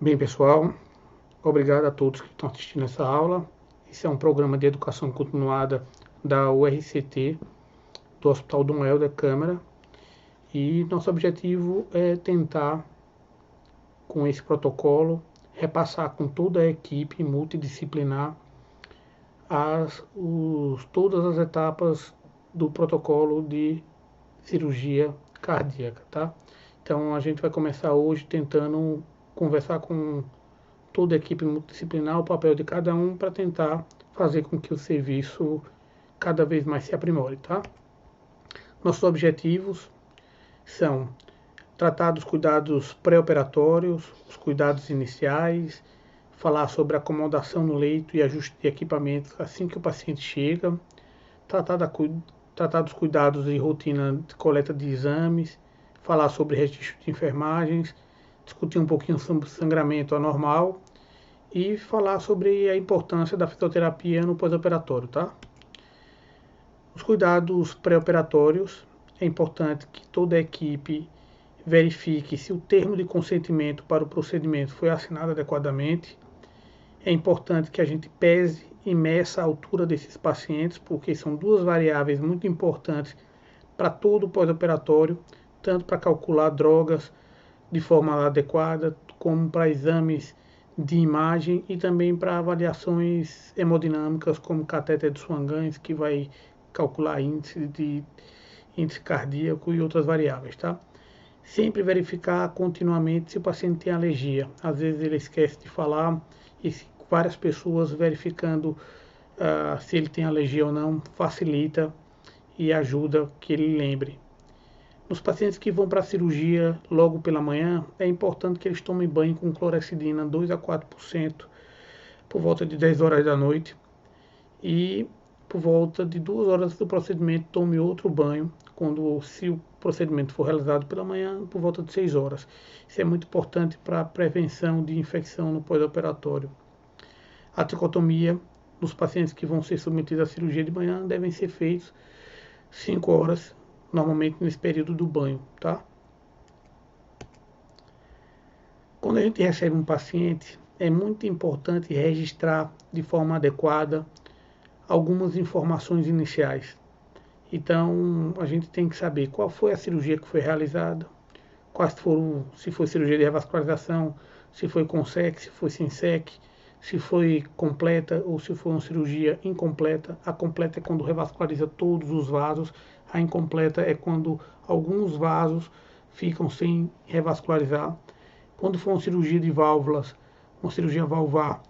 Bem, pessoal, obrigado a todos que estão assistindo essa aula. Esse é um programa de educação continuada da URCT, do Hospital Dom Helder Câmara, e nosso objetivo é tentar, com esse protocolo, repassar com toda a equipe multidisciplinar todas as etapas do protocolo de cirurgia cardíaca, tá? Então, a gente vai começar hoje tentando conversar com toda a equipe multidisciplinar, o papel de cada um para tentar fazer com que o serviço cada vez mais se aprimore, tá? Nossos objetivos são tratar dos cuidados pré-operatórios, os cuidados iniciais, falar sobre acomodação no leito e ajuste de equipamentos assim que o paciente chega, tratar dos cuidados de rotina de coleta de exames, falar sobre registro de enfermagens, discutir um pouquinho sobre sangramento anormal e falar sobre a importância da fisioterapia no pós-operatório, tá? Os cuidados pré-operatórios, é importante que toda a equipe verifique se o termo de consentimento para o procedimento foi assinado adequadamente. É importante que a gente pese e meça a altura desses pacientes, porque são duas variáveis muito importantes para todo o pós-operatório, tanto para calcular drogas de forma adequada, como para exames de imagem e também para avaliações hemodinâmicas, como catéter de Swan-Ganz, que vai calcular índice cardíaco e outras variáveis, tá? Sempre verificar continuamente se o paciente tem alergia. Às vezes ele esquece de falar e várias pessoas verificando se ele tem alergia ou não facilita e ajuda que ele lembre. Nos pacientes que vão para a cirurgia logo pela manhã, é importante que eles tomem banho com clorexidina 2 a 4% por volta de 10 horas da noite e por volta de 2 horas do procedimento tome outro banho, se o procedimento for realizado pela manhã, por volta de 6 horas. Isso é muito importante para a prevenção de infecção no pós-operatório. A tricotomia dos pacientes que vão ser submetidos à cirurgia de manhã devem ser feitos 5 horas, normalmente nesse período do banho, tá? Quando a gente recebe um paciente, é muito importante registrar de forma adequada algumas informações iniciais. Então, a gente tem que saber qual foi a cirurgia que foi realizada, se foi cirurgia de revascularização, se foi com SEC, se foi sem SEC, se foi completa ou se foi uma cirurgia incompleta. A completa é quando revasculariza todos os vasos, a incompleta é quando alguns vasos ficam sem revascularizar. Quando for uma cirurgia de válvulas, uma cirurgia valvar,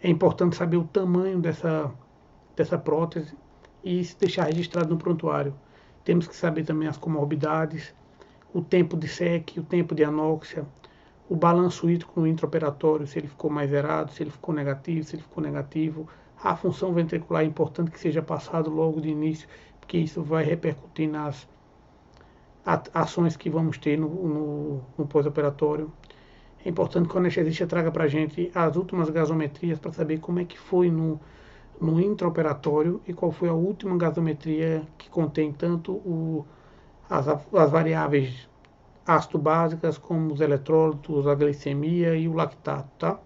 é importante saber o tamanho dessa prótese e deixar registrado no prontuário. Temos que saber também as comorbidades, o tempo de SEC, o tempo de anóxia, o balanço hídrico no intraoperatório, se ele ficou mais zerado, se ele ficou negativo, se ele ficou negativo. A função ventricular é importante que seja passado logo de início, porque isso vai repercutir nas ações que vamos ter no pós-operatório. É importante que o anestesista traga para a gente as últimas gasometrias para saber como é que foi no intraoperatório e qual foi a última gasometria que contém tanto as variáveis ácido básicas como os eletrólitos, a glicemia e o lactato, tá?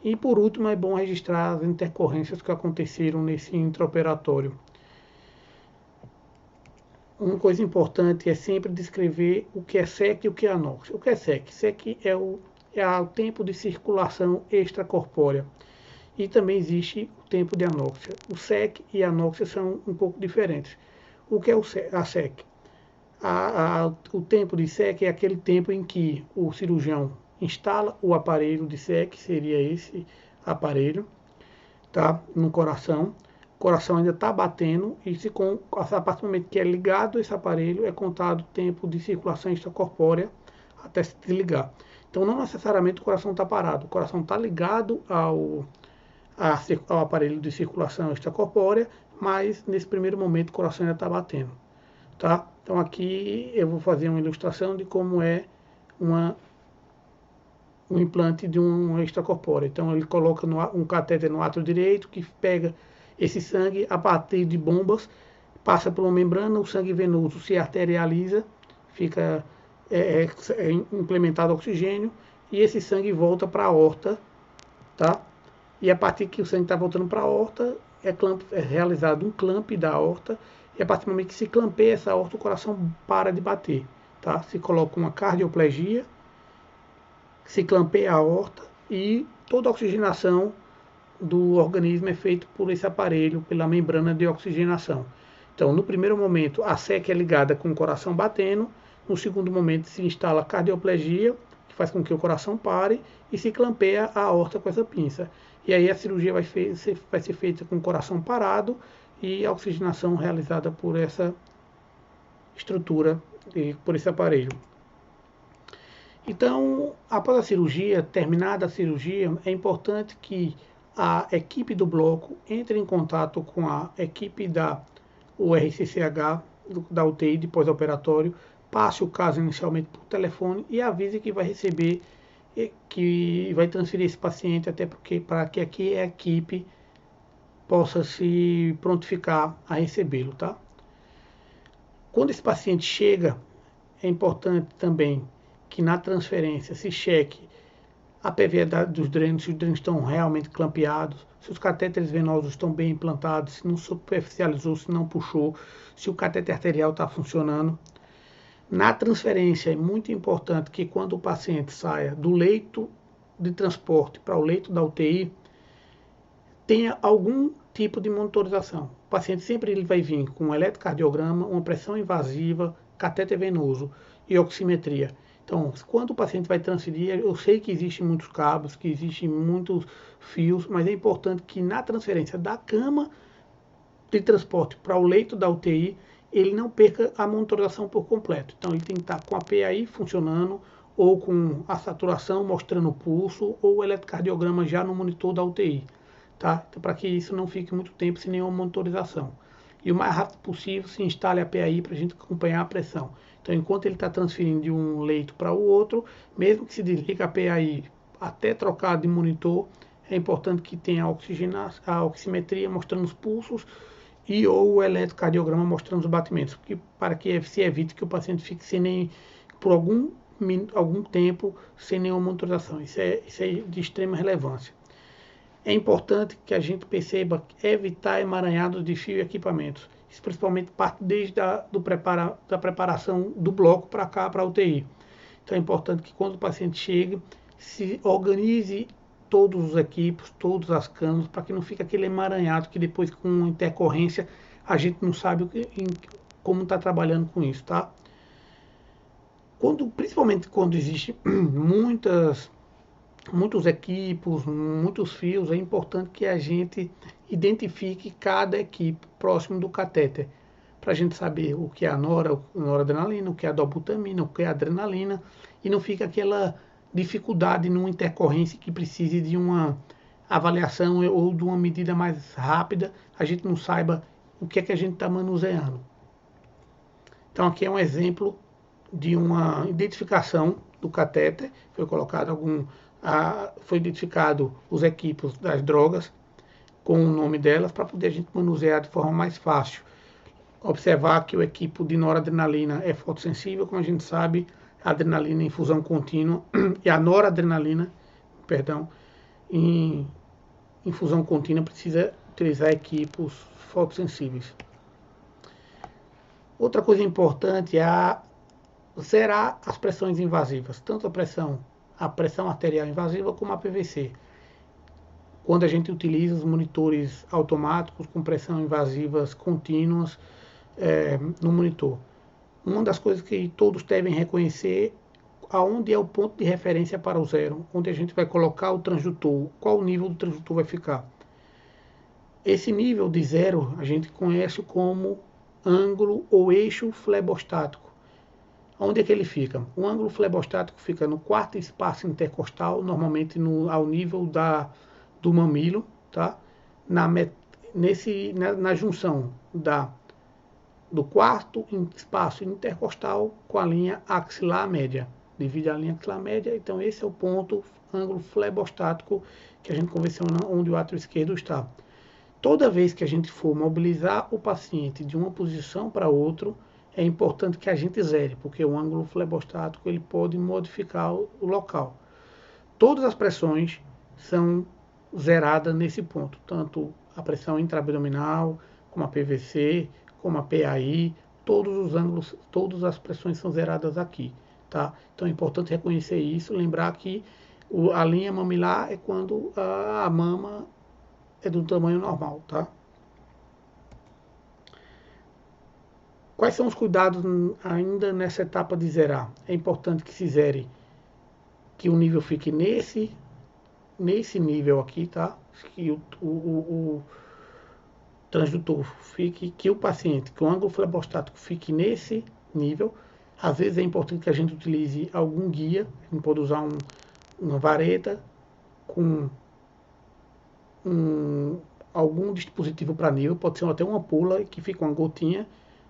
E por último é bom registrar as intercorrências que aconteceram nesse intraoperatório. Uma coisa importante é sempre descrever o que é SEC e o que é anóxia. O que é SEC? SEC é o tempo de circulação extracorpórea. E também existe o tempo de anóxia. O SEC e a anóxia são um pouco diferentes. O que é a SEC? O tempo de SEC é aquele tempo em que o cirurgião instala o aparelho de SEC, seria esse aparelho, tá, no coração. O coração ainda está batendo e a partir do momento que é ligado esse aparelho, é contado o tempo de circulação extracorpórea até se desligar. Então, não necessariamente o coração está parado, o coração está ligado ao aparelho de circulação extracorpórea, mas nesse primeiro momento o coração ainda está batendo, tá? Então aqui eu vou fazer uma ilustração de como é um implante de um extracorpóreo. Então ele coloca um catéter no átrio direito que pega esse sangue a partir de bombas, passa por uma membrana, o sangue venoso se arterializa, fica implementado oxigênio e esse sangue volta para a aorta, tá? E a partir que o sangue está voltando para a aorta, é realizado um clamp da aorta, e a partir do momento que se clampeia essa aorta, o coração para de bater, tá? Se coloca uma cardioplegia, se clampeia a aorta e toda a oxigenação do organismo é feito por esse aparelho, pela membrana de oxigenação. Então, no primeiro momento, a SEC é ligada com o coração batendo, no segundo momento se instala a cardioplegia, que faz com que o coração pare, e se clampeia a aorta com essa pinça. E aí a cirurgia vai ser feita com o coração parado e a oxigenação realizada por essa estrutura, por esse aparelho. Então, após a cirurgia, terminada a cirurgia, é importante que a equipe do bloco entre em contato com a equipe da URCCH, da UTI de pós-operatório, passe o caso inicialmente por telefone e avise que vai receber, que vai transferir esse paciente, até porque para que aqui a equipe possa se prontificar a recebê-lo, tá? Quando esse paciente chega, é importante também que na transferência se cheque a PV dos drenos, se os drenos estão realmente clampeados, se os catéteres venosos estão bem implantados, se não superficializou, se não puxou, se o catéter arterial está funcionando. Na transferência é muito importante que quando o paciente saia do leito de transporte para o leito da UTI, tenha algum tipo de monitorização. O paciente sempre ele vai vir com um eletrocardiograma, uma pressão invasiva, catéter venoso e oximetria. Então, quando o paciente vai transferir, eu sei que existem muitos cabos, que existem muitos fios, mas é importante que na transferência da cama de transporte para o leito da UTI, ele não perca a monitorização por completo. Então, ele tem que estar com a PAI funcionando, ou com a saturação mostrando o pulso, ou o eletrocardiograma já no monitor da UTI. Tá? Então, para que isso não fique muito tempo sem nenhuma monitorização. E o mais rápido possível se instale a PAI para a gente acompanhar a pressão. Então, enquanto ele está transferindo de um leito para o outro, mesmo que se desligue a PAI até trocar de monitor, é importante que tenha a oximetria mostrando os pulsos e ou o eletrocardiograma mostrando os batimentos, para que se evite que o paciente fique sem nem, por algum tempo sem nenhuma monitorização. Isso é de extrema relevância. É importante que a gente perceba evitar emaranhados de fio e equipamentos. Isso principalmente parte desde da preparação do bloco para cá, para a UTI. Então é importante que quando o paciente chegue, se organize todos os equipos, todas as camas, para que não fique aquele emaranhado que depois com intercorrência a gente não sabe como está trabalhando com isso, tá? Principalmente quando existe muitos equipos, muitos fios, é importante que a gente identifique cada equipe próximo do catéter, para a gente saber o que é a noradrenalina, o que é a dobutamina, o que é a adrenalina, e não fica aquela dificuldade numa intercorrência que precise de uma avaliação ou de uma medida mais rápida, a gente não saiba o que é que a gente está manuseando. Então aqui é um exemplo de uma identificação do catéter, foi identificado os equipos das drogas com o nome delas para poder a gente manusear de forma mais fácil. Observar que o equipo de noradrenalina é fotossensível, como a gente sabe, a adrenalina em infusão contínua e a noradrenalina, em infusão contínua precisa utilizar equipos fotossensíveis. Outra coisa importante é zerar as pressões invasivas, tanto a pressão arterial invasiva como a PVC. Quando a gente utiliza os monitores automáticos com pressão invasivas contínuas no monitor. Uma das coisas que todos devem reconhecer aonde é o ponto de referência para o zero, onde a gente vai colocar o transdutor, qual o nível do transdutor vai ficar. Esse nível de zero a gente conhece como ângulo ou eixo flebostático. Onde é que ele fica? O ângulo flebostático fica no quarto espaço intercostal, normalmente ao nível do mamilo, tá? Na junção do quarto espaço intercostal com a linha axilar média. Divide a linha axilar média, então esse é o ponto, ângulo flebostático, que a gente convenciona onde o átrio esquerdo está. Toda vez que a gente for mobilizar o paciente de uma posição para outra, é importante que a gente zere, porque o ângulo flebostático ele pode modificar o local. todas as pressões são zeradas nesse ponto, tanto a pressão intraabdominal, como a PVC, como a PAI, todos os ângulos, todas as pressões são zeradas aqui, tá? Então é importante reconhecer isso, lembrar que a linha mamilar é quando a mama é do tamanho normal, tá? Quais são os cuidados ainda nessa etapa de zerar? É importante que se zere, que o nível fique nesse nível aqui, tá? Que o transdutor fique, que o paciente, que o ângulo flebostático fique nesse nível. Às vezes é importante que a gente utilize algum guia, a gente pode usar uma vareta com algum dispositivo para nível, pode ser até uma pula que fica uma gotinha,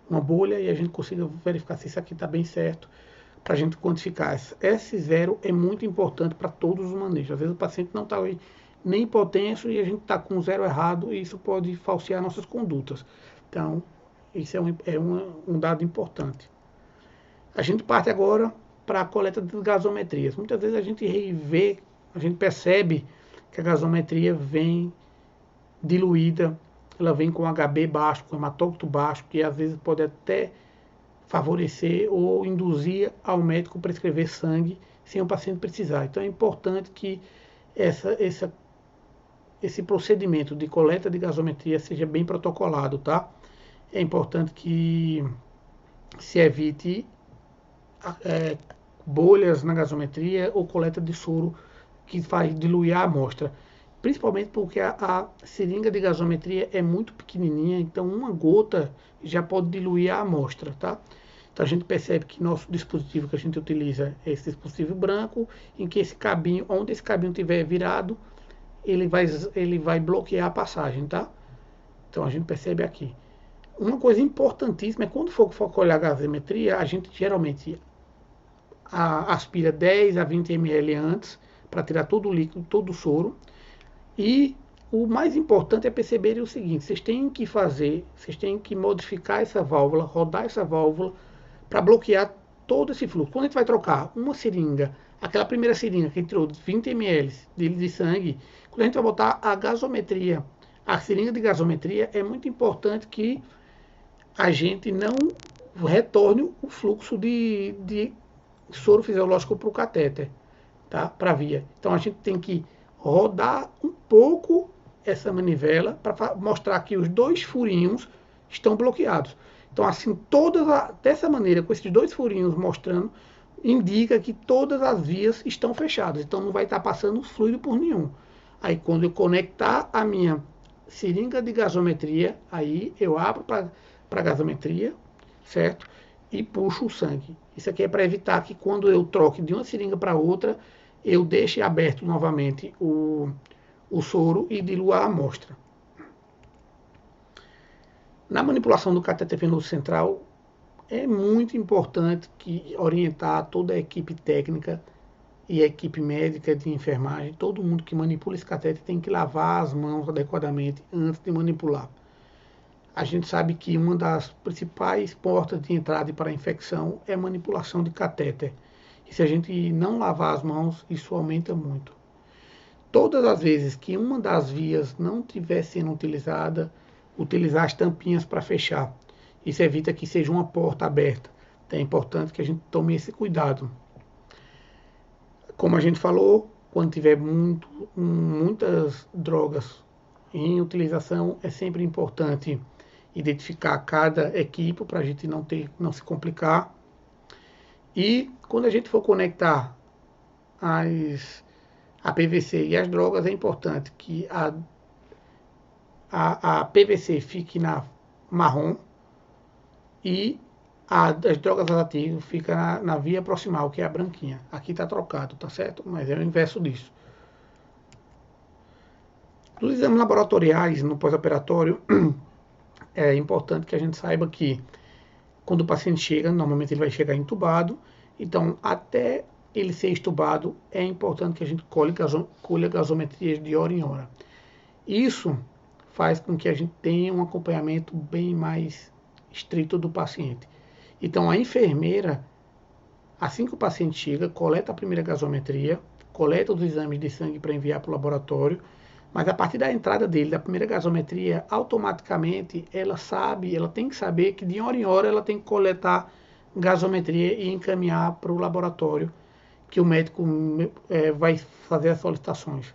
uma bolha, e a gente consiga verificar se isso aqui está bem certo, para a gente quantificar. Esse zero é muito importante para todos os manejos. Às vezes o paciente não está nem hipotenso e a gente está com zero errado, e isso pode falsear nossas condutas. Então, isso é um dado importante. A gente parte agora para a coleta de gasometrias. Muitas vezes a gente percebe que a gasometria vem diluída, ela vem com HB baixo, com hematócrito baixo, que às vezes pode até favorecer ou induzir ao médico prescrever sangue sem o paciente precisar. Então é importante que esse procedimento de coleta de gasometria seja bem protocolado, tá? É importante que se evite bolhas na gasometria ou coleta de soro que faz diluir a amostra. Principalmente porque a seringa de gasometria é muito pequenininha, então uma gota já pode diluir a amostra, tá? Então a gente percebe que nosso dispositivo que a gente utiliza é esse dispositivo branco, em que esse cabinho, onde esse cabinho estiver virado, ele vai bloquear a passagem, tá? Então a gente percebe aqui. Uma coisa importantíssima é quando for colher a gasometria, a gente geralmente aspira 10 a 20 ml antes, para tirar todo o líquido, todo o soro. E o mais importante é perceberem o seguinte: vocês têm que modificar essa válvula, rodar essa válvula, para bloquear todo esse fluxo. Quando a gente vai trocar uma seringa, aquela primeira seringa que tirou 20 ml de sangue, quando a gente vai botar a gasometria, a seringa de gasometria, é muito importante que a gente não retorne o fluxo de soro fisiológico para o catéter, tá? Para a via. Então a gente tem que rodar um pouco essa manivela para mostrar que os dois furinhos estão bloqueados. Então assim, dessa maneira, com esses dois furinhos mostrando, indica que todas as vias estão fechadas. Então não vai estar passando fluido por nenhum. Aí quando eu conectar a minha seringa de gasometria, aí eu abro para gasometria, certo? E puxo o sangue. Isso aqui é para evitar que quando eu troque de uma seringa para outra, eu deixe aberto novamente o soro e dilua a amostra. Na manipulação do cateter venoso central, é muito importante orientar toda a equipe técnica e a equipe médica de enfermagem, todo mundo que manipula esse cateter tem que lavar as mãos adequadamente antes de manipular. A gente sabe que uma das principais portas de entrada para a infecção é a manipulação de catéter. E se a gente não lavar as mãos, isso aumenta muito. Todas as vezes que uma das vias não estiver sendo utilizada, utilizar as tampinhas para fechar. Isso evita que seja uma porta aberta. Então é importante que a gente tome esse cuidado. Como a gente falou, quando tiver muitas drogas em utilização, é sempre importante identificar cada equipe para a gente não se complicar. E quando a gente for conectar a PVC e as drogas, é importante que a PVC fique na marrom e as drogas ativas ficam na via proximal, que é a branquinha. Aqui está trocado, tá certo? Mas é o inverso disso. Nos exames laboratoriais, no pós-operatório, é importante que a gente saiba que quando o paciente chega, normalmente ele vai chegar entubado, então até ele ser entubado, é importante que a gente colha gasometrias de hora em hora. Isso faz com que a gente tenha um acompanhamento bem mais estrito do paciente. Então a enfermeira, assim que o paciente chega, coleta a primeira gasometria, coleta os exames de sangue para enviar para o laboratório, mas a partir da entrada dele, da primeira gasometria, automaticamente ela tem que saber que de hora em hora ela tem que coletar gasometria e encaminhar para o laboratório, que o médico vai fazer as solicitações.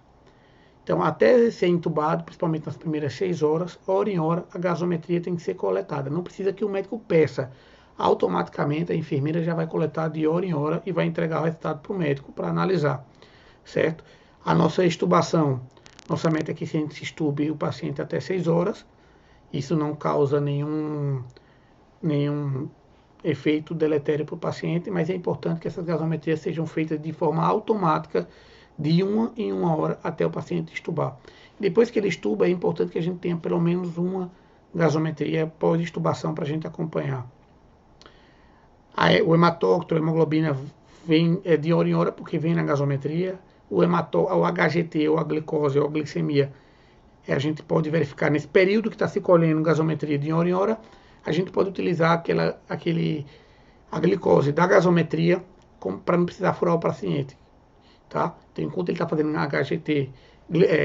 Então, até ser entubado, principalmente nas primeiras 6 horas, hora em hora, a gasometria tem que ser coletada. Não precisa que o médico peça. Automaticamente, a enfermeira já vai coletar de hora em hora e vai entregar o resultado para o médico para analisar, certo? A nossa extubação, nossa meta é que a gente estube o paciente até 6 horas. Isso não causa nenhum efeito deletério para o paciente, mas é importante que essas gasometrias sejam feitas de forma automática, de 1 em 1 hora, até o paciente estubar. Depois que ele estuba, é importante que a gente tenha pelo menos uma gasometria pós-estubação para a gente acompanhar. O hematócrito, a hemoglobina, vem de hora em hora porque vem na gasometria. O HGT, ou a glicose, ou a glicemia, a gente pode verificar nesse período que está se colhendo gasometria de hora em hora. A gente pode utilizar a glicose da gasometria para não precisar furar o paciente. Tá? Então, enquanto ele está fazendo HGT,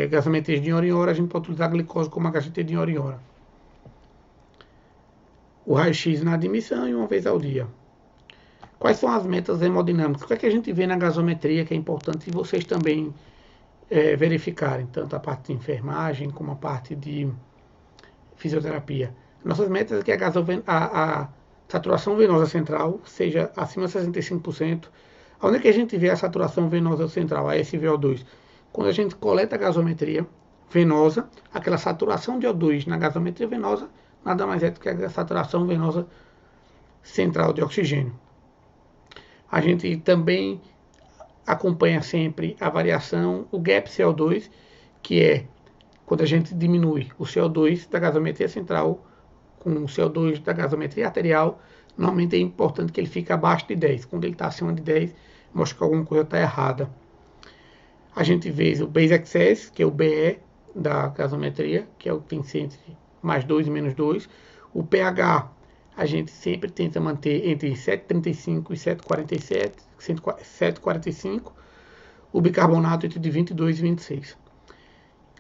gasometria de hora em hora, a gente pode utilizar a glicose como HGT de hora em hora. O raio-x na admissão e uma vez ao dia. Quais são as metas hemodinâmicas? O que é que a gente vê na gasometria que é importante vocês também verificarem, tanto a parte de enfermagem como a parte de fisioterapia. Nossas metas é que a saturação venosa central seja acima de 65%. Onde é que a gente vê a saturação venosa central, a SVO2? Quando a gente coleta a gasometria venosa, aquela saturação de O2 na gasometria venosa nada mais é do que a saturação venosa central de oxigênio. A gente também acompanha sempre a variação, o gap CO2, que é quando a gente diminui o CO2 da gasometria central com o CO2 da gasometria arterial. Normalmente é importante que ele fique abaixo de 10. Quando ele está acima de 10, mostra que alguma coisa está errada. A gente vê o base excess, que é o BE da gasometria, que é o que tem que ser entre mais 2 e menos 2. O pH, a gente sempre tenta manter entre 7,35 e 7,47, 7,45. O bicarbonato entre 22 e 26.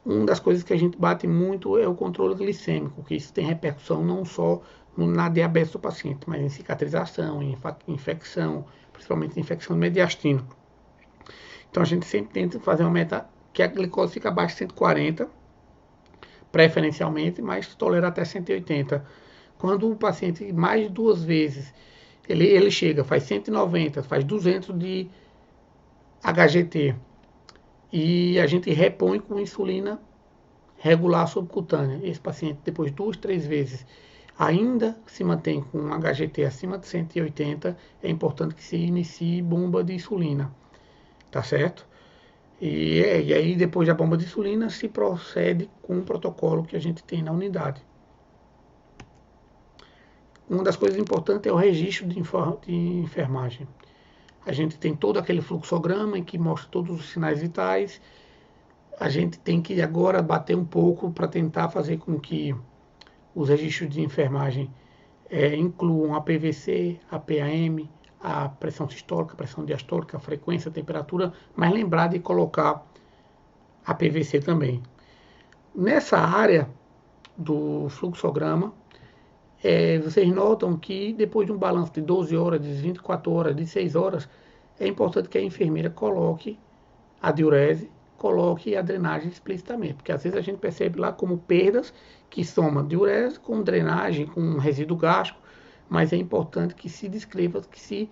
Uma das coisas que a gente bate muito é o controle glicêmico, que isso tem repercussão não só na diabetes do paciente, mas em cicatrização, em infecção, principalmente em infecção do mediastino. Então a gente sempre tenta fazer uma meta que a glicose fique abaixo de 140, preferencialmente, mas tolera até 180. Quando o paciente mais de 2 vezes, ele chega, faz 190, faz 200 de HGT, e a gente repõe com insulina regular subcutânea. Esse paciente, depois de 2, 3 vezes, ainda se mantém com um HGT acima de 180, é importante que se inicie bomba de insulina, tá certo? E aí, depois da bomba de insulina, se procede com o protocolo que a gente tem na unidade. Uma das coisas importantes é o registro de enfermagem. A gente tem todo aquele fluxograma em que mostra todos os sinais vitais. A gente tem que agora bater um pouco para tentar fazer com que os registros de enfermagem incluam a PVC, a PAM, a pressão sistólica, a pressão diastólica, a frequência, a temperatura, mas lembrar de colocar a PVC também. Nessa área do fluxograma, vocês notam que depois de um balanço de 12 horas, de 24 horas, de 6 horas, é importante que a enfermeira coloque a diurese, coloque a drenagem explicitamente, porque às vezes a gente percebe lá como perdas que somam diurese com drenagem, com resíduo gástrico, mas é importante que se descreva, que se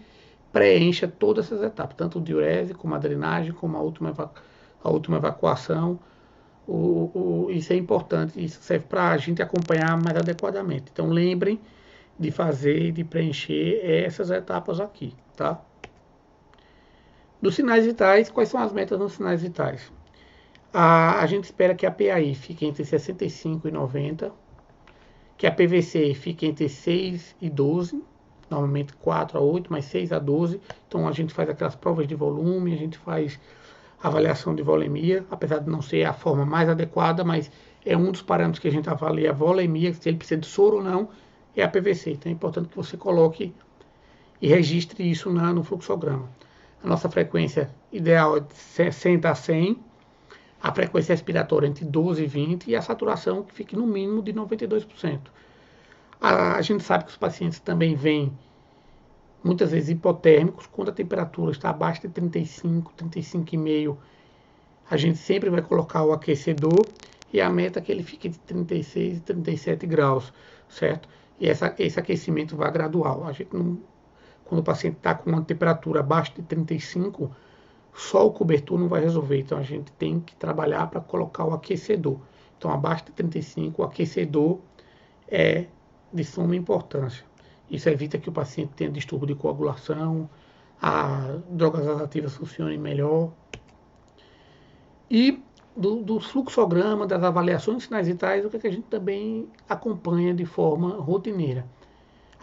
preencha todas essas etapas, tanto a diurese, como a drenagem, como a última evacuação. Isso é importante, isso serve para a gente acompanhar mais adequadamente. Então lembrem de fazer, de preencher essas etapas aqui, tá? Dos sinais vitais, quais são as metas nos sinais vitais? A gente espera que a PAI fique entre 65 e 90, que a PVC fique entre 6 e 12, normalmente 4 a 8, mas 6 a 12. Então a gente faz aquelas provas de volume, a gente faz avaliação de volemia, apesar de não ser a forma mais adequada, mas é um dos parâmetros que a gente avalia a volemia, se ele precisa de soro ou não, é a PVC. Então é importante que você coloque e registre isso no fluxograma. A nossa frequência ideal é de 60 a 100, a frequência respiratória entre 12 e 20 e a saturação que fique no mínimo de 92%. A gente sabe que os pacientes também vêm muitas vezes hipotérmicos, quando a temperatura está abaixo de 35, 35,5, a gente sempre vai colocar o aquecedor e a meta é que ele fique de 36 e 37 graus, certo? E esse aquecimento vai gradual. A gente não, quando o paciente está com uma temperatura abaixo de 35, só o cobertor não vai resolver. Então a gente tem que trabalhar para colocar o aquecedor. Então abaixo de 35, o aquecedor é de suma importância. Isso evita que o paciente tenha distúrbio de coagulação, as drogas ativas funcionem melhor. E do fluxograma, das avaliações de sinais vitais, o que a gente também acompanha de forma rotineira?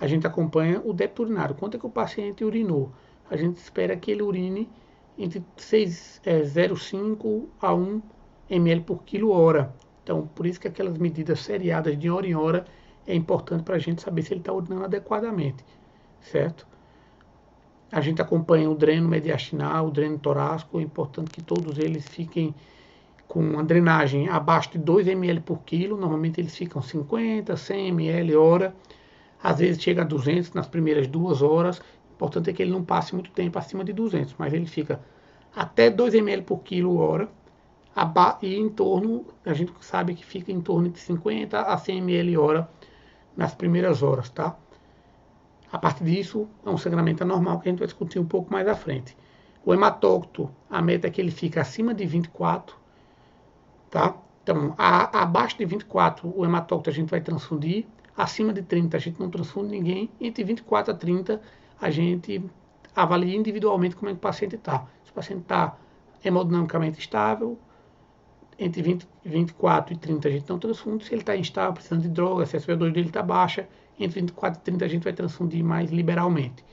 A gente acompanha o débito urinário. Quanto é que o paciente urinou? A gente espera que ele urine entre 0,5 a 1 ml por quilo hora. Então, por isso que aquelas medidas seriadas de hora em hora é importante para a gente saber se ele está urinando adequadamente, certo? A gente acompanha o dreno mediastinal, o dreno torácico, é importante que todos eles fiquem com uma drenagem abaixo de 2 ml por quilo, normalmente eles ficam 50, 100 ml hora, às vezes chega a 200 nas primeiras 2 horas, o importante é que ele não passe muito tempo acima de 200, mas ele fica até 2 ml por quilo hora, e em torno, a gente sabe que fica em torno de 50 a 100 ml hora nas primeiras horas, tá? A partir disso, é um sangramento anormal que a gente vai discutir um pouco mais à frente. O hematócrito, a meta é que ele fique acima de 24, tá? Então, abaixo de 24, o hematócrito a gente vai transfundir, acima de 30 a gente não transfunde ninguém, entre 24 a 30 a gente avalia individualmente como é que o paciente está. Se o paciente está hemodinamicamente estável, entre 24 e 30 a gente não transfunde, se ele está instável, precisando de droga, se a SpO2 dele está baixa, entre 24 e 30 a gente vai transfundir mais liberalmente.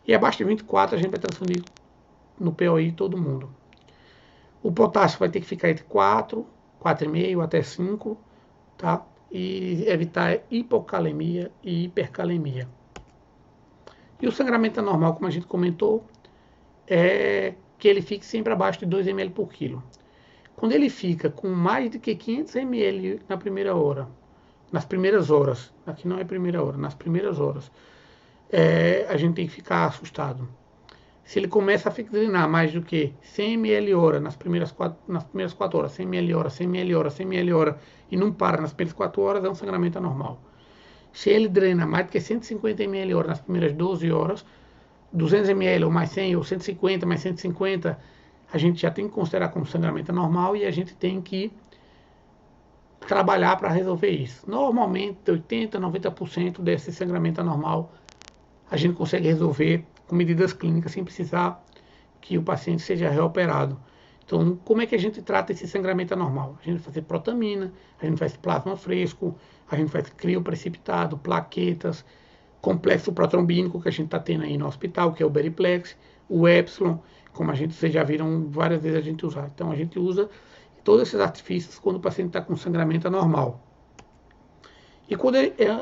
E abaixo de 24 a gente vai transfundir no POI todo mundo. O potássio vai ter que ficar entre 4, 4,5 até 5, tá? E evitar hipocalemia e hipercalemia. E o sangramento anormal, como a gente comentou, é que ele fique sempre abaixo de 2 ml por quilo. Quando ele fica com mais de que 500 ml na primeira hora, nas primeiras horas, aqui não é primeira hora, nas primeiras horas, a gente tem que ficar assustado. Se ele começa a drenar mais do que 100 ml hora nas primeiras 4 horas, 100 ml hora, 100 ml hora, 100 ml hora, e não para nas primeiras 4 horas, é um sangramento anormal. Se ele drena mais do que 150 ml hora nas primeiras 12 horas, 200 ml ou mais 100, ou 150 mais 150, a gente já tem que considerar como sangramento anormal e a gente tem que trabalhar para resolver isso. Normalmente, 80, 90% desse sangramento anormal a gente consegue resolver com medidas clínicas sem precisar que o paciente seja reoperado. Então, como é que a gente trata esse sangramento anormal? A gente faz protamina, a gente faz plasma fresco, a gente faz crioprecipitado, plaquetas, complexo protrombínico que a gente está tendo aí no hospital, que é o Beriplex, o Epsilon, como vocês já viram várias vezes a gente usar. Então, a gente usa todos esses artifícios quando o paciente está com sangramento anormal. E quando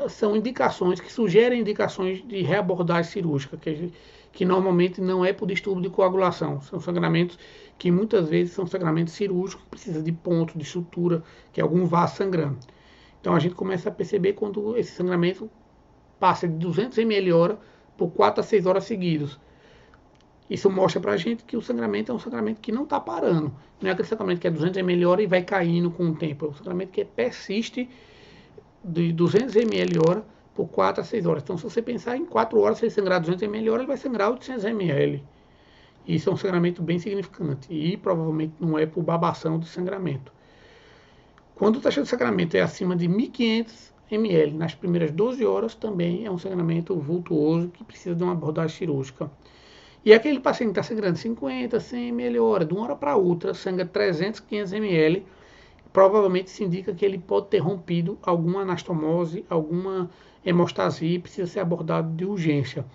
são indicações que sugerem indicações de reabordagem cirúrgica, que normalmente não é por distúrbio de coagulação. São sangramentos que muitas vezes são sangramentos cirúrgicos, que precisa de ponto, de sutura, que é algum vaso sangrando. Então a gente começa a perceber quando esse sangramento passa de 200 ml hora por 4 a 6 horas seguidas. Isso mostra pra gente que o sangramento é um sangramento que não está parando. Não é aquele sangramento que é 200 ml hora e vai caindo com o tempo. É um sangramento que persiste de 200 ml hora por 4 a 6 horas. Então, se você pensar em 4 horas, se ele sangrar 200 ml hora, ele vai sangrar 800 ml. Isso é um sangramento bem significante e provavelmente não é por babação de sangramento. Quando a taxa de sangramento é acima de 1.500 ml nas primeiras 12 horas, também é um sangramento vultuoso que precisa de uma abordagem cirúrgica. E aquele paciente que está sangrando 50, 100 ml hora, de uma hora para outra, sangra 300, 500 ml, provavelmente se indica que ele pode ter rompido alguma anastomose, alguma hemostasia e precisa ser abordado de urgência.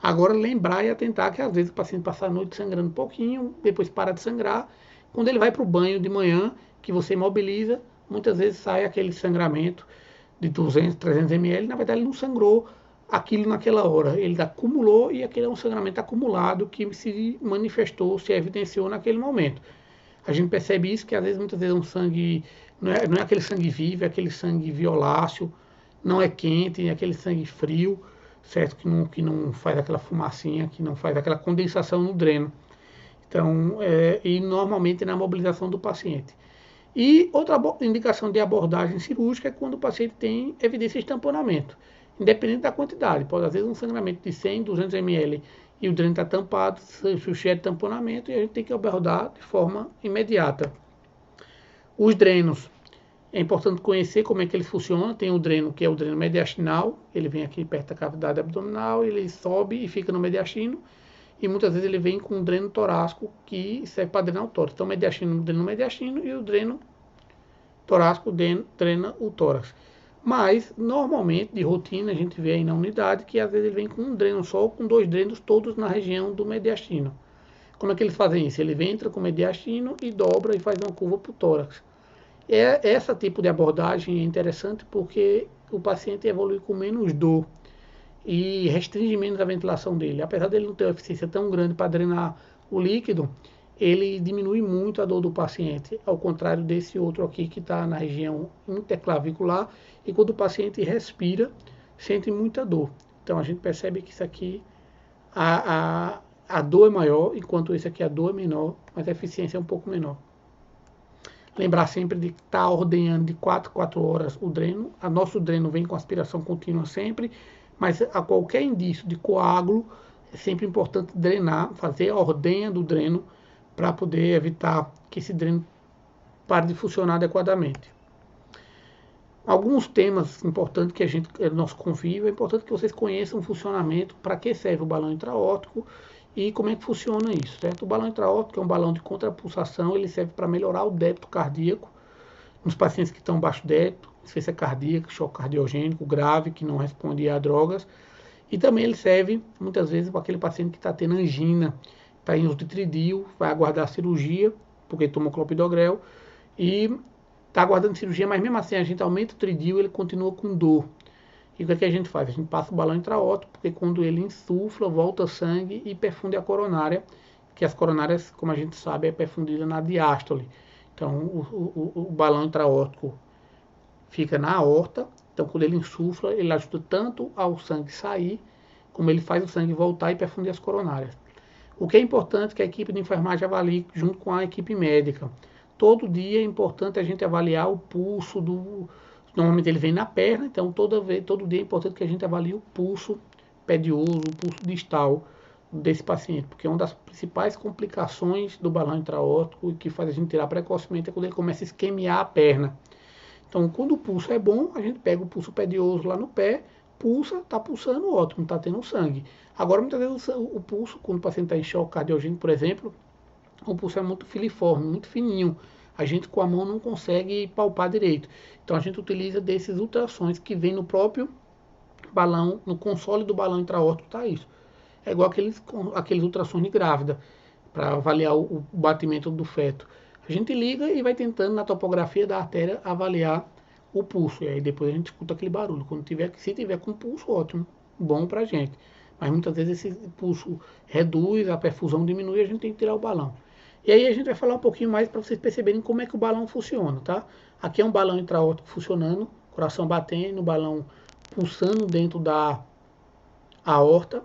Agora, lembrar e atentar que às vezes o paciente passa a noite sangrando um pouquinho, depois para de sangrar. Quando ele vai para o banho de manhã, que você imobiliza, muitas vezes sai aquele sangramento de 200, 300 ml. Na verdade, ele não sangrou aquilo naquela hora. Ele acumulou e aquele é um sangramento acumulado que se manifestou, se evidenciou naquele momento. A gente percebe isso, que às vezes, muitas vezes, um sangue, não é aquele sangue vivo, é aquele sangue violáceo, não é quente, é aquele sangue frio, certo? Que não faz aquela fumacinha, que não faz aquela condensação no dreno. Então, e normalmente na mobilização do paciente. E outra indicação de abordagem cirúrgica é quando o paciente tem evidências de tamponamento, independente da quantidade. Pode, às vezes, um sangramento de 100, 200 ml e o dreno está tampado, sujeito de tamponamento, e a gente tem que abordar de forma imediata. Os drenos, é importante conhecer como é que eles funcionam. Tem o dreno, que é o dreno mediastinal, ele vem aqui perto da cavidade abdominal, ele sobe e fica no mediastino, e muitas vezes ele vem com um dreno torácico que serve para drenar o tórax. Então, o dreno mediastino e o dreno torácico drena o tórax. Mas, normalmente, de rotina, a gente vê aí na unidade que às vezes ele vem com um dreno só ou com 2 drenos todos na região do mediastino. Como é que eles fazem isso? Ele entra com o mediastino e dobra e faz uma curva para o tórax. Esse tipo de abordagem é interessante porque o paciente evolui com menos dor e restringe menos a ventilação dele. Apesar dele não ter uma eficiência tão grande para drenar o líquido, ele diminui muito a dor do paciente, ao contrário desse outro aqui que está na região interclavicular, e quando o paciente respira, sente muita dor. Então a gente percebe que isso aqui, a dor é maior, enquanto esse aqui a dor é menor, mas a eficiência é um pouco menor. Lembrar sempre de estar ordenhando de 4 a 4 horas o dreno. A nosso dreno vem com aspiração contínua sempre, mas a qualquer indício de coágulo, é sempre importante drenar, fazer a ordenha do dreno para poder evitar que esse dreno pare de funcionar adequadamente. Alguns temas importantes que nosso convívio, é importante que vocês conheçam o funcionamento, para que serve o balão intraórtico e como é que funciona isso, certo? O balão intraórtico é um balão de contrapulsação, ele serve para melhorar o débito cardíaco nos pacientes que estão baixo débito, insuficiência cardíaca, choque cardiogênico grave, que não responde a drogas. E também ele serve, muitas vezes, para aquele paciente que está tendo angina, está em uso de tridil, vai aguardar a cirurgia, porque toma clopidogrel, e está aguardando cirurgia, mas mesmo assim a gente aumenta o tridil, ele continua com dor. E o que, é que a gente faz? A gente passa o balão intraórtico, porque quando ele insufla, volta sangue e perfunde a coronária, que as coronárias, como a gente sabe, é perfundida na diástole. Então, o balão intraórtico fica na aorta, então quando ele insufla, ele ajuda tanto ao sangue sair, como ele faz o sangue voltar e perfundir as coronárias. O que é importante que a equipe de enfermagem avalie junto com a equipe médica. Todo dia é importante a gente avaliar o pulso do... Normalmente ele vem na perna, então todo dia é importante que a gente avalie o pulso pedioso, o pulso distal desse paciente, porque uma das principais complicações do balão intraórtico e que faz a gente tirar precocemente é quando ele começa a isquemiar a perna. Então, quando o pulso é bom, a gente pega o pulso pedioso lá no pé, pulsa, está pulsando, ótimo, está tendo sangue. Agora, muitas vezes o pulso, quando o paciente está em choque cardiogênico, por exemplo, o pulso é muito filiforme, muito fininho. A gente com a mão não consegue palpar direito. Então a gente utiliza desses ultrassons que vem no próprio balão, no console do balão intraórtico, tá isso. É igual aqueles ultrassons de grávida, para avaliar o batimento do feto. A gente liga e vai tentando na topografia da artéria avaliar o pulso. E aí depois a gente escuta aquele barulho. Se tiver com pulso, ótimo, bom pra gente. Mas muitas vezes esse pulso reduz, a perfusão diminui e a gente tem que tirar o balão. E aí a gente vai falar um pouquinho mais para vocês perceberem como é que o balão funciona, tá? Aqui é um balão intraórtico funcionando, coração batendo, o balão pulsando dentro da aorta.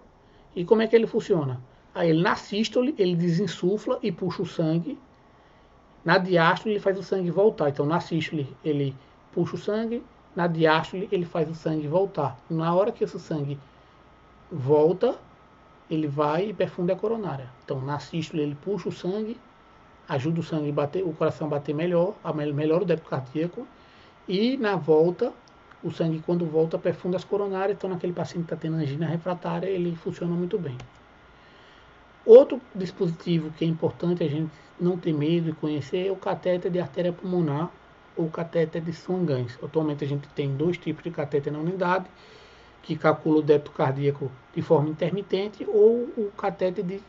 E como é que ele funciona? Aí ele na sístole, ele desinsufla e puxa o sangue. Na diástole, ele faz o sangue voltar. Então na sístole, ele puxa o sangue, na diástole, ele faz o sangue voltar. Na hora que esse sangue volta, ele vai e perfunde a coronária. Então na sístole, ele puxa o sangue, ajuda o sangue a bater, o coração a bater melhor, melhora o débito cardíaco, e na volta, o sangue quando volta perfunde as coronárias, então naquele paciente que está tendo angina refratária, ele funciona muito bem. Outro dispositivo que é importante a gente não ter medo de conhecer é o catéter de artéria pulmonar ou catéter de Swan-Ganz. Atualmente a gente tem 2 tipos de catéter na unidade, que calcula o débito cardíaco de forma intermitente, ou o catéter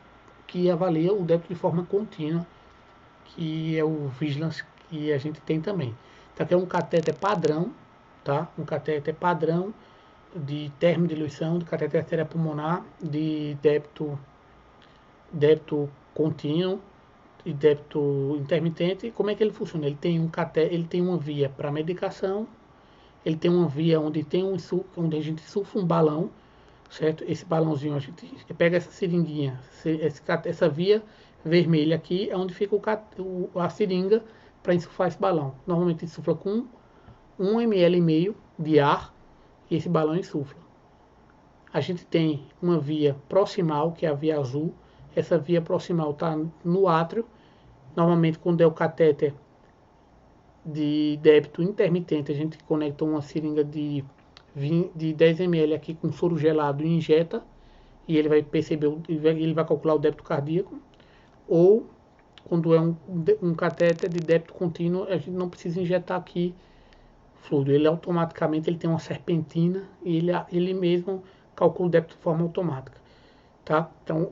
que avalia o débito de forma contínua, que é o Vigilance que a gente tem também. Então aqui é um catéter padrão, tá? Um catéter padrão de termodiluição, de catéter arterial pulmonar, de débito contínuo e débito intermitente. Como é que ele funciona? Ele tem ele tem uma via para medicação, ele tem uma via onde onde a gente insufla um balão, certo? Esse balãozinho a gente pega essa seringuinha, essa via vermelha aqui é onde fica a seringa para insuflar esse balão. Normalmente insufla com 1,5 ml de ar e esse balão insufla. A gente tem uma via proximal, que é a via azul. Essa via proximal está no átrio. Normalmente, quando é o catéter de débito intermitente, a gente conecta uma seringa de 10 ml aqui com soro gelado e injeta, e ele vai perceber, ele vai calcular o débito cardíaco. Ou quando é um catéter de débito contínuo, a gente não precisa injetar aqui fluido, ele automaticamente ele tem uma serpentina e ele mesmo calcula o débito de forma automática, tá? Então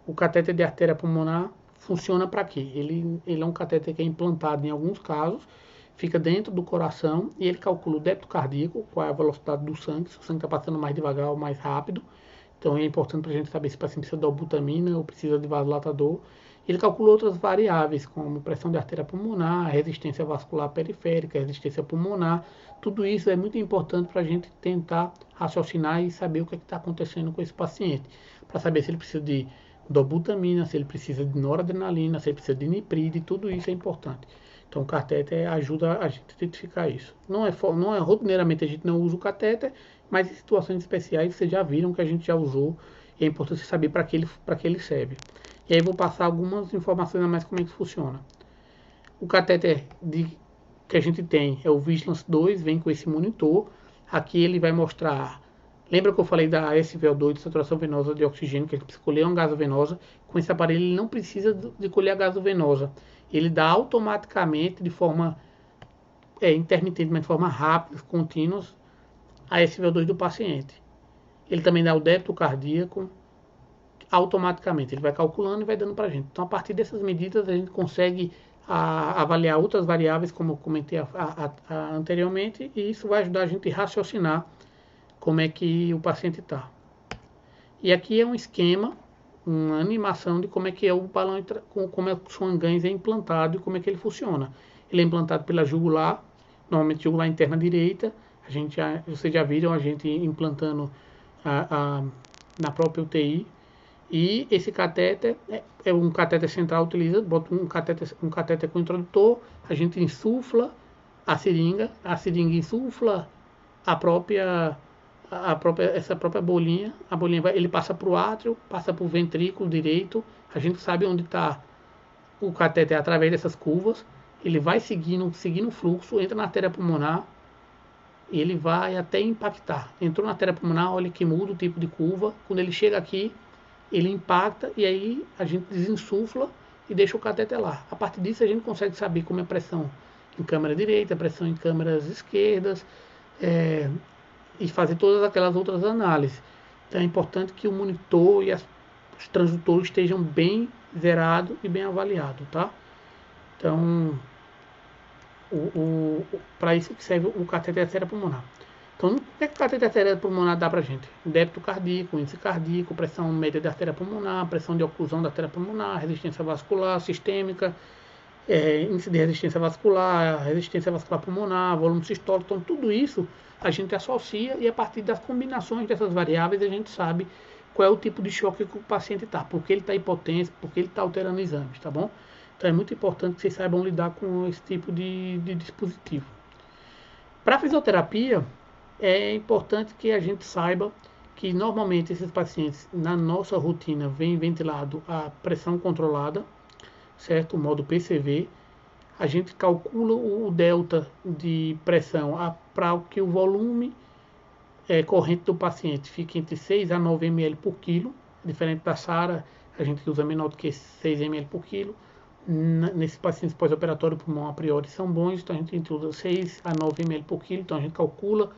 o catéter de artéria pulmonar funciona para quê? Ele é um catéter que é implantado em alguns casos, fica dentro do coração e ele calcula o débito cardíaco, qual é a velocidade do sangue, se o sangue está passando mais devagar ou mais rápido. Então é importante para a gente saber se o paciente precisa de albutamina ou precisa de vasodilatador. Ele calcula outras variáveis, como pressão de artéria pulmonar, resistência vascular periférica, resistência pulmonar. Tudo isso é muito importante para a gente tentar raciocinar e saber o que está acontecendo com esse paciente. Para saber se ele precisa de dobutamina, se ele precisa de noradrenalina, se ele precisa de nipride, tudo isso é importante. Então o catéter ajuda a gente a identificar isso. Não é rotineiramente a gente não usa o catéter, mas em situações especiais vocês já viram que a gente já usou e é importante saber para que ele serve. E aí vou passar algumas informações a mais como é que funciona. O catéter que a gente tem é o Vigilance 2, vem com esse monitor. Aqui ele vai mostrar. Lembra que eu falei da SVO2, de saturação venosa de oxigênio, que a gente precisa colher uma gasovenosa? Com esse aparelho ele não precisa de colher a gasovenosa. Ele dá automaticamente, de forma intermitente, mas de forma rápida, contínua, a SVO2 do paciente. Ele também dá o débito cardíaco automaticamente. Ele vai calculando e vai dando para a gente. Então, a partir dessas medidas, a gente consegue avaliar outras variáveis, como eu comentei anteriormente, e isso vai ajudar a gente a raciocinar como é que o paciente está. E aqui é um esquema, uma animação de como é que é o balão, como é que o Swan-Ganz é implantado e como é que ele funciona. Ele é implantado pela jugular, normalmente jugular interna direita. Vocês já viram a gente implantando na própria UTI. E esse catéter é um catéter central, bota um catéter com introdutor, a gente insufla a seringa insufla essa própria bolinha, ele passa para o átrio, passa para o ventrículo direito, a gente sabe onde está o catéter através dessas curvas, ele vai seguindo o fluxo, entra na artéria pulmonar, e ele vai até impactar. Entrou na artéria pulmonar, olha que muda o tipo de curva, quando ele chega aqui, ele impacta e aí a gente desinsufla e deixa o catéter lá. A partir disso a gente consegue saber como é a pressão em câmara direita, a pressão em câmaras esquerdas e fazer todas aquelas outras análises. Então é importante que o monitor e os transdutores estejam bem zerados e bem avaliados, tá? Então, para isso que serve o catéter arterial pulmonar. Então, o que é que o catéter arterial pulmonar dá para a gente? Débito cardíaco, índice cardíaco, pressão média da artéria pulmonar, pressão de oclusão da artéria pulmonar, resistência vascular sistêmica, índice de resistência vascular pulmonar, volume sistólico. Então, tudo isso a gente associa e a partir das combinações dessas variáveis a gente sabe qual é o tipo de choque que o paciente está, porque ele está hipotenso, porque ele está alterando exames, tá bom? Então, é muito importante que vocês saibam lidar com esse tipo de dispositivo. Para a fisioterapia, é importante que a gente saiba que normalmente esses pacientes na nossa rotina vêm ventilado a pressão controlada, certo? O modo PCV. A gente calcula o delta de pressão para que o volume corrente do paciente fique entre 6 a 9 ml por quilo. Diferente da SARA, a gente usa menor do que 6 ml por quilo. Nesses pacientes pós-operatório, o pulmão a priori são bons, então a gente usa 6 a 9 ml por quilo. Então a gente calcula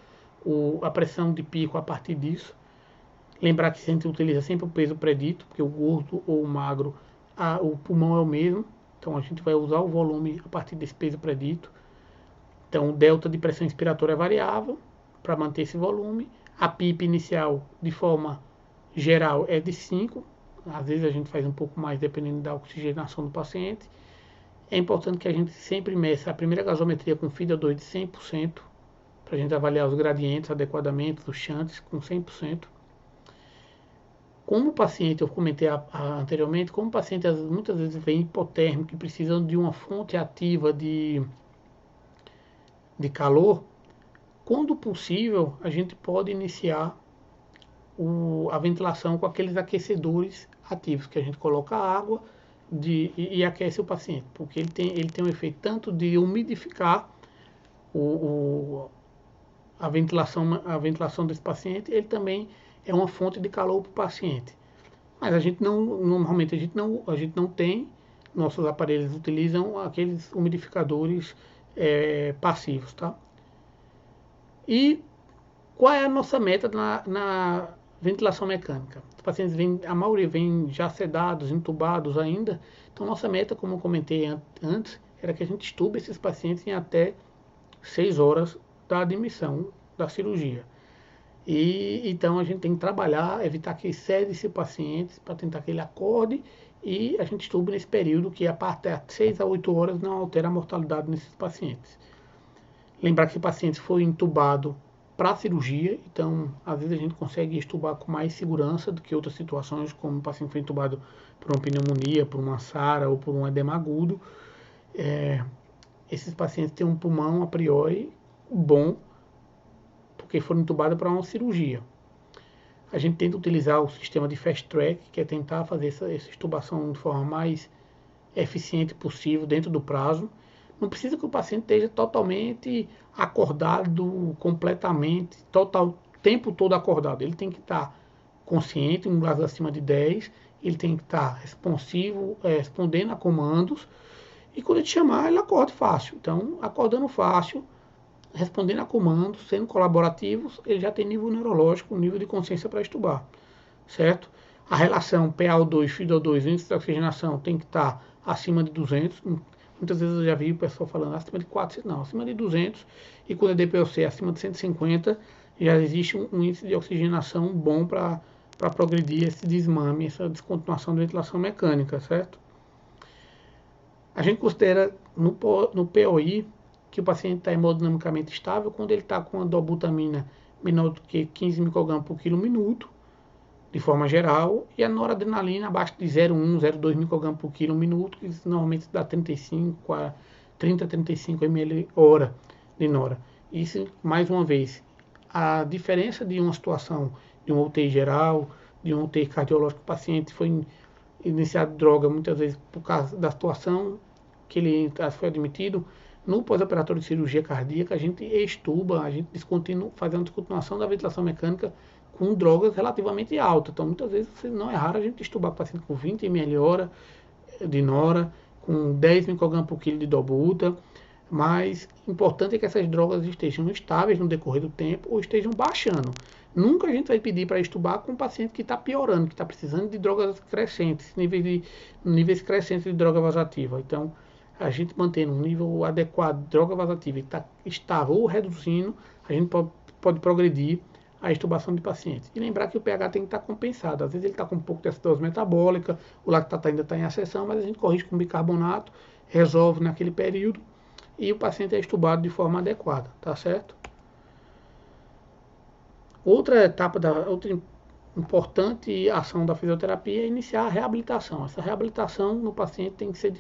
a pressão de pico a partir disso. Lembrar que a gente utiliza sempre o peso predito, porque o gordo ou o magro, o pulmão é o mesmo. Então a gente vai usar o volume a partir desse peso predito. Então o delta de pressão inspiratória é variável, para manter esse volume. A PIP inicial, de forma geral, é de 5. Às vezes a gente faz um pouco mais, dependendo da oxigenação do paciente. É importante que a gente sempre meça a primeira gasometria com FiO2 de 100%, para a gente avaliar os gradientes adequadamente, os shunts com 100%. Como o paciente, eu comentei anteriormente, como o paciente muitas vezes vem hipotérmico e precisam de uma fonte ativa de calor, quando possível, a gente pode iniciar a ventilação com aqueles aquecedores ativos, que a gente coloca água e aquece o paciente, porque ele tem um efeito tanto de umidificar a ventilação desse paciente, ele também é uma fonte de calor para o paciente. Mas normalmente a gente não tem, nossos aparelhos utilizam aqueles umidificadores passivos, tá? E qual é a nossa meta na ventilação mecânica? Os pacientes a maioria vem já sedados, entubados ainda. Então, nossa meta, como eu comentei antes, era que a gente estuba esses pacientes em até 6 horas da admissão da cirurgia. E então a gente tem que trabalhar, evitar que cede esse paciente para tentar que ele acorde, e a gente estuba nesse período que a partir de 6 a 8 horas não altera a mortalidade nesses pacientes. Lembrar que esse paciente foi entubado para a cirurgia, então às vezes a gente consegue estubar com mais segurança do que outras situações, como o paciente foi entubado por uma pneumonia, por uma SARA ou por um edema agudo. Esses pacientes têm um pulmão a priori bom, porque foram entubados para uma cirurgia. A gente tenta utilizar o sistema de fast track, que é tentar fazer essa extubação de forma mais eficiente possível dentro do prazo. Não precisa que o paciente esteja totalmente acordado, completamente, o tempo todo acordado. Ele tem que estar consciente, um grau acima de 10, ele tem que estar responsivo, respondendo a comandos, e quando ele chamar, ele acorda fácil. Então, acordando fácil, respondendo a comandos, sendo colaborativos, ele já tem nível neurológico, nível de consciência para estubar, certo? A relação PaO2, FiO2, índice de oxigenação, tem que estar acima de 200. Muitas vezes eu já vi o pessoal falando acima de 400, não, acima de 200. E quando é DPOC acima de 150, já existe um índice de oxigenação bom para progredir esse desmame, essa descontinuação da ventilação mecânica, certo? A gente considera no POI que o paciente está hemodinamicamente estável quando ele está com a dobutamina menor do que 15 microgramas por quilo minuto, de forma geral, e a noradrenalina abaixo de 0,1, 0,2 microgramas por quilo minuto, que normalmente dá 30 a 35 ml hora de nora. Isso, mais uma vez, a diferença de uma situação de um UTI geral, de um UTI cardiológico, o paciente foi iniciado droga muitas vezes por causa da situação que ele foi admitido. No pós-operatório de cirurgia cardíaca, a gente extuba, a gente faz uma descontinuação da ventilação mecânica com drogas relativamente altas. Então, muitas vezes, não é raro a gente extubar o paciente com 20 ml hora de nora, com 10 microgramas por quilo de dobuta, mas importante é que essas drogas estejam estáveis no decorrer do tempo ou estejam baixando. Nunca a gente vai pedir para extubar com um paciente que está piorando, que está precisando de drogas crescentes, níveis crescentes de droga vasoativa. Então, a gente mantendo um nível adequado de droga vasoativa e está estável ou reduzindo, a gente pode progredir a extubação de pacientes. E lembrar que o pH tem que estar compensado. Às vezes ele está com um pouco de acidose metabólica, o lactato ainda está em acessão, mas a gente corrige com bicarbonato, resolve naquele período e o paciente é extubado de forma adequada, tá certo? Outra importante ação da fisioterapia é iniciar a reabilitação. Essa reabilitação no paciente tem que ser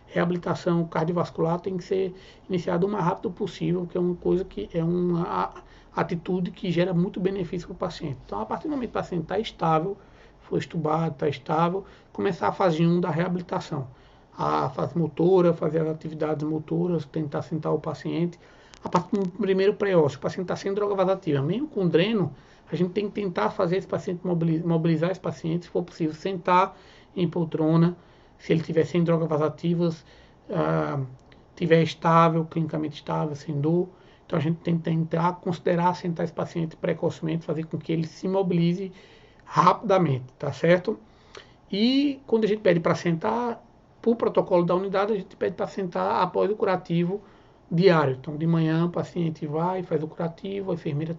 reabilitação cardiovascular, tem que ser iniciada o mais rápido possível, que é uma coisa que é uma atitude que gera muito benefício para o paciente. Então, a partir do momento que o paciente está estável, foi estubado, está estável, começar a fase 1 da reabilitação. A fase motora, fazer as atividades motoras, tentar sentar o paciente. A partir do primeiro pré-ósseo, o paciente está sem droga vasoativa, mesmo com dreno, a gente tem que tentar fazer esse paciente mobilizar esse paciente, se for possível, sentar em poltrona, se ele tiver sem drogas vasoativas, tiver estável, clinicamente estável, sem dor. Então a gente tem que tentar considerar sentar esse paciente precocemente, fazer com que ele se mobilize rapidamente, tá certo? E quando a gente pede para sentar, por protocolo da unidade, a gente pede para sentar após o curativo diário. Então, de manhã o paciente vai, faz o curativo, a enfermeira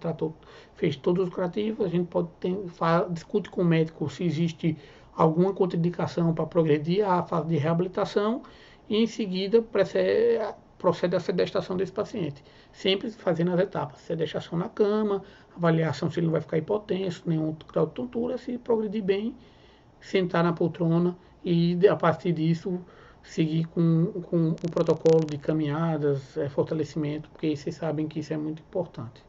fez todos os curativos, a gente discute com o médico se existe alguma contraindicação para progredir à fase de reabilitação e em seguida procede a sedestação desse paciente. Sempre fazendo as etapas, sedestação na cama, avaliação se ele não vai ficar hipotenso, nenhum outro grau de tontura, se progredir bem, sentar na poltrona e a partir disso seguir com o protocolo de caminhadas, fortalecimento, porque vocês sabem que isso é muito importante.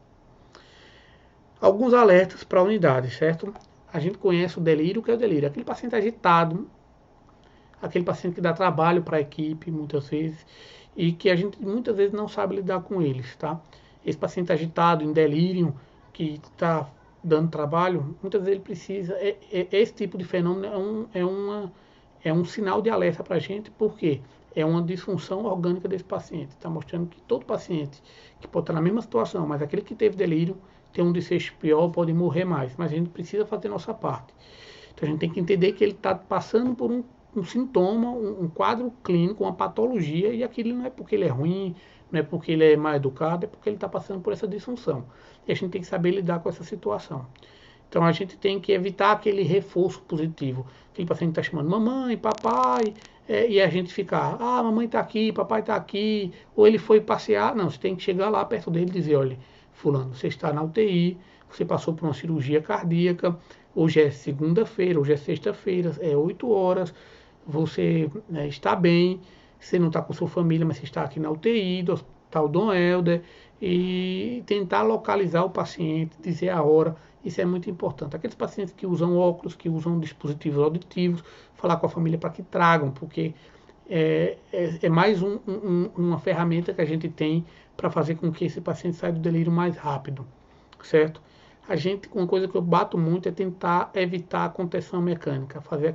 Alguns alertas para a unidade, certo? A gente conhece o delírio, o que é o delírio? Aquele paciente agitado, aquele paciente que dá trabalho para a equipe, muitas vezes, e que a gente muitas vezes não sabe lidar com eles, tá? Esse paciente agitado, em delírio, que está dando trabalho, muitas vezes ele precisa, esse tipo de fenômeno é um sinal de alerta para a gente, porque é uma disfunção orgânica desse paciente. Está mostrando que todo paciente que pode estar na mesma situação, mas aquele que teve delírio, tem um desfecho pior, pode morrer mais. Mas a gente precisa fazer nossa parte. Então a gente tem que entender que ele está passando por um sintoma, um quadro clínico, uma patologia, e aquilo não é porque ele é ruim, não é porque ele é mal educado, é porque ele está passando por essa disfunção. E a gente tem que saber lidar com essa situação. Então a gente tem que evitar aquele reforço positivo. Aquele paciente está chamando mamãe, papai, e a gente ficar, mamãe está aqui, papai está aqui, ou ele foi passear. Não, você tem que chegar lá perto dele e dizer, olha, fulano, você está na UTI, você passou por uma cirurgia cardíaca, hoje é segunda-feira, hoje é sexta-feira, é 8 horas, você está bem, você não está com sua família, mas você está aqui na UTI, do Hospital Dom Helder, e tentar localizar o paciente, dizer a hora, isso é muito importante. Aqueles pacientes que usam óculos, que usam dispositivos auditivos, falar com a família para que tragam, porque é mais uma ferramenta que a gente tem para fazer com que esse paciente saia do delírio mais rápido, certo? Uma coisa que eu bato muito é tentar evitar a contenção mecânica, fazer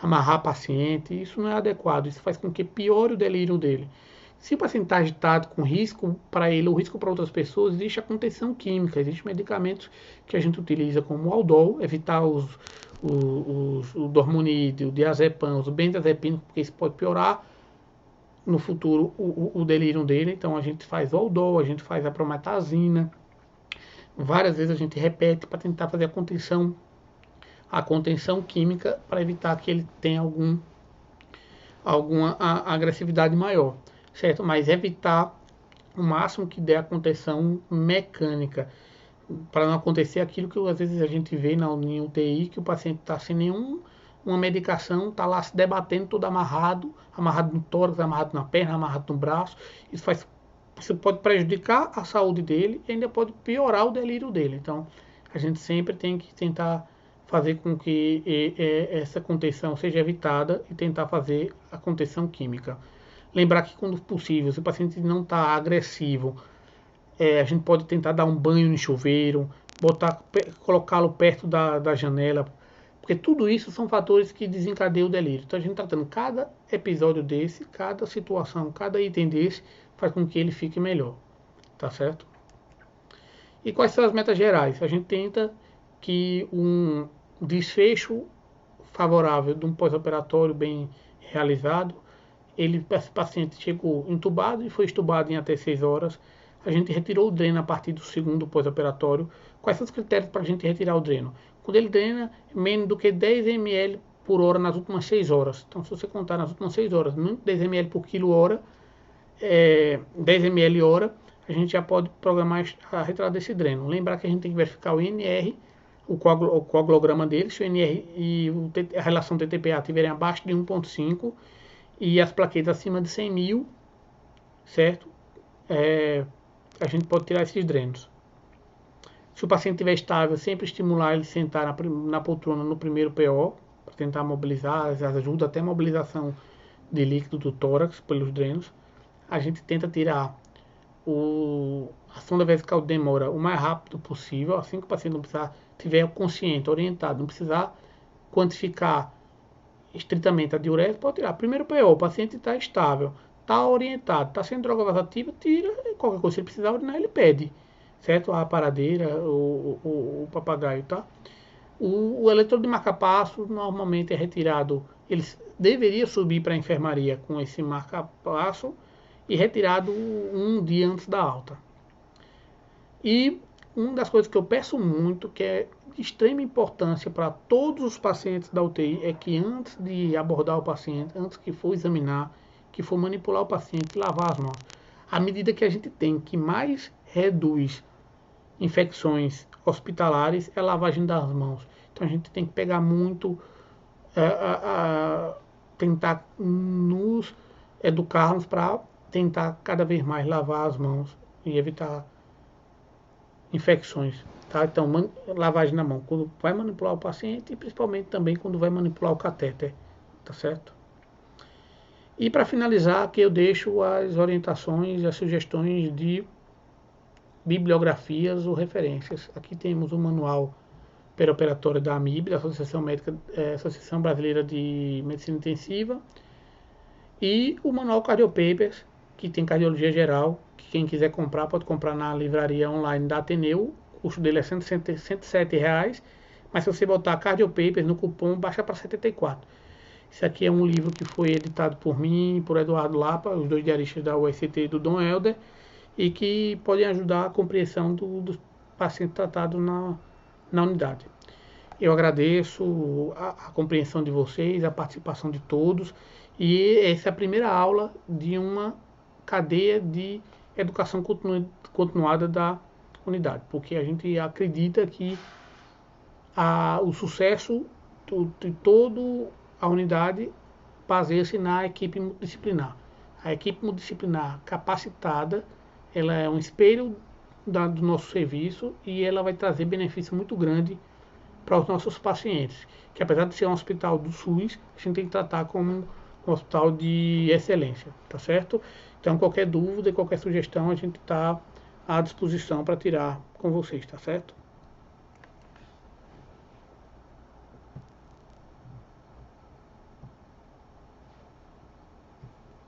amarrar paciente, isso não é adequado, isso faz com que piore o delírio dele. Se o paciente está agitado com risco para ele ou risco para outras pessoas, existe a contenção química, existem medicamentos que a gente utiliza como o Aldol, evitar o dormonide, o diazepam, os benzodiazepínicos, porque isso pode piorar no futuro o delírio dele. Então a gente faz o Aldol, a gente faz a prometazina, várias vezes a gente repete para tentar fazer a contenção química para evitar que ele tenha alguma agressividade maior, certo? Mas evitar o máximo que der a contenção mecânica, para não acontecer aquilo que às vezes a gente vê na UTI, que o paciente está sem uma medicação, está lá se debatendo todo amarrado no tórax, amarrado na perna, amarrado no braço. Isso pode prejudicar a saúde dele e ainda pode piorar o delírio dele. Então, a gente sempre tem que tentar fazer com que essa contenção seja evitada e tentar fazer a contenção química. Lembrar que, quando possível, se o paciente não está agressivo, a gente pode tentar dar um banho no chuveiro, colocá-lo perto da janela, porque tudo isso são fatores que desencadeiam o delírio. Então a gente tratando cada episódio desse, cada situação, cada item desse, faz com que ele fique melhor, tá certo? E quais são as metas gerais? A gente tenta que um desfecho favorável de um pós-operatório bem realizado, esse paciente chegou entubado e foi entubado em até 6 horas, a gente retirou o dreno a partir do segundo pós-operatório. Quais são os critérios para a gente retirar o dreno? Quando ele drena menos do que 10 ml por hora nas últimas 6 horas. Então, se você contar nas últimas 6 horas, 10 ml por quilo hora, 10 ml hora, a gente já pode programar a retirada desse dreno. Lembrar que a gente tem que verificar o INR, o coagulograma dele, se o INR e a relação TTPA estiverem abaixo de 1,5 e as plaquetas acima de 100 mil, certo? A gente pode tirar esses drenos. Se o paciente estiver estável, sempre estimular ele a sentar na poltrona no primeiro PO, para tentar mobilizar, ajuda até a mobilização de líquido do tórax pelos drenos. A gente tenta tirar a sonda vesical de demora o mais rápido possível, assim que o paciente não estiver consciente, orientado, não precisar quantificar estritamente a diurese, pode tirar. Primeiro PO, o paciente está estável, está orientado, está sem droga vasoativa, tira, qualquer coisa, se ele precisar urinar, ele pede, certo? A paradeira, o papagaio, tá? O eletrodo de marca-passo normalmente é retirado, ele deveria subir para a enfermaria com esse marca-passo e retirado um dia antes da alta. E uma das coisas que eu peço muito, que é de extrema importância para todos os pacientes da UTI, é que antes de abordar o paciente, antes que for examinar, que for manipular o paciente, lavar as mãos. À medida que a gente tem que mais reduz infecções hospitalares, é a lavagem das mãos. Então a gente tem que pegar muito, tentar nos educarmos para tentar cada vez mais lavar as mãos e evitar infecções. Tá? Então, lavagem na mão quando vai manipular o paciente e principalmente também quando vai manipular o catéter. Tá certo? E para finalizar, aqui eu deixo as orientações e as sugestões de bibliografias ou referências. Aqui temos o manual perioperatório da AMIB, da Associação Brasileira de Medicina Intensiva, e o manual Cardiopapers, que tem cardiologia geral, que quem quiser comprar pode comprar na livraria online da Ateneu. O custo dele é R$ 107, mas se você botar Cardiopapers no cupom, baixa para R$ 74. Esse aqui é um livro que foi editado por mim e por Eduardo Lapa, os dois diaristas da UST e do Dom Helder, e que podem ajudar a compreensão dos pacientes tratados na unidade. Eu agradeço a compreensão de vocês, a participação de todos, e essa é a primeira aula de uma cadeia de educação continuada da unidade, porque a gente acredita que o sucesso de toda a unidade baseia-se na equipe multidisciplinar. A equipe multidisciplinar capacitada, ela é um espelho do nosso serviço e ela vai trazer benefício muito grande para os nossos pacientes, que apesar de ser um hospital do SUS, a gente tem que tratar como um hospital de excelência, tá certo? Então, qualquer dúvida, qualquer sugestão, a gente está à disposição para tirar com vocês, tá certo?